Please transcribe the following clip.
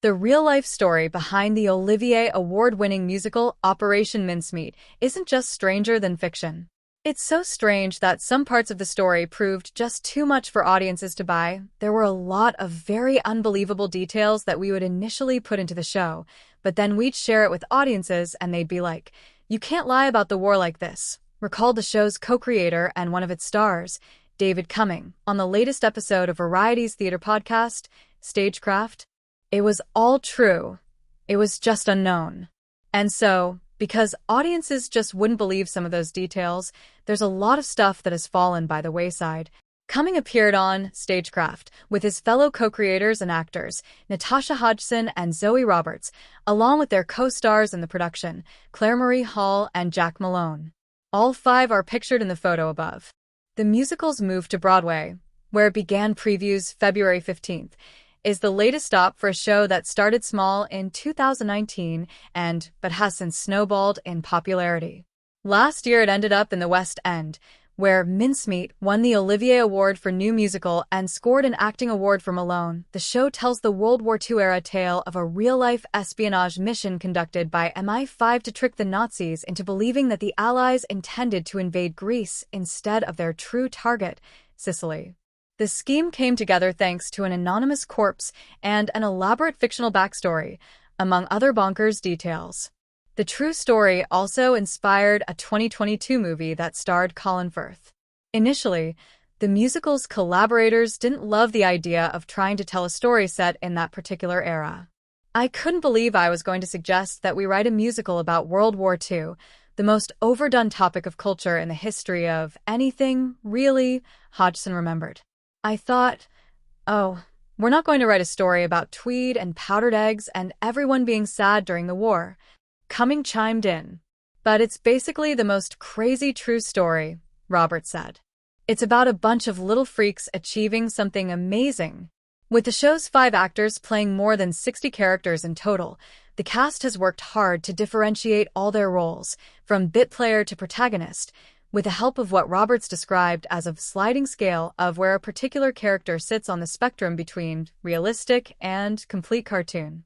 The real-life story behind the Olivier Award-winning musical Operation Mincemeat isn't just stranger than fiction. It's so strange that some parts of the story proved just too much for audiences to buy. There were a lot of very unbelievable details that we would initially put into the show, but then we'd share it with audiences and they'd be like, "You can't lie about the war like this," recalled the show's co-creator and one of its stars, David Cumming, on the latest episode of Variety's theater podcast, Stagecraft. It was all true. It was just unknown. And so, because audiences just wouldn't believe some of those details, there's a lot of stuff that has fallen by the wayside. Cumming appeared on Stagecraft with his fellow co-creators and actors, Natasha Hodgson and Zoe Roberts, along with their co-stars in the production, Claire Marie Hall and Jack Malone. All five are pictured in the photo above. The musical's move to Broadway, where it began previews February 15th, is the latest stop for a show that started small in 2019 but has since snowballed in popularity. Last year it ended up in the West End, where Mincemeat won the Olivier Award for New Musical and scored an acting award for Malone. The show tells the World War II-era tale of a real-life espionage mission conducted by MI5 to trick the Nazis into believing that the Allies intended to invade Greece instead of their true target, Sicily. The scheme came together thanks to an anonymous corpse and an elaborate fictional backstory, among other bonkers details. The true story also inspired a 2022 movie that starred Colin Firth. Initially, the musical's collaborators didn't love the idea of trying to tell a story set in that particular era. "I couldn't believe I was going to suggest that we write a musical about World War II, the most overdone topic of culture in the history of anything, really," Hodgson remembered. "I thought, oh, we're not going to write a story about tweed and powdered eggs and everyone being sad during the war," Cumming chimed in. "But it's basically the most crazy true story," Roberts said. "It's about a bunch of little freaks achieving something amazing." With the show's 5 actors playing more than 60 characters in total, the cast has worked hard to differentiate all their roles, from bit player to protagonist, with the help of what Roberts described as a sliding scale of where a particular character sits on the spectrum between realistic and complete cartoon.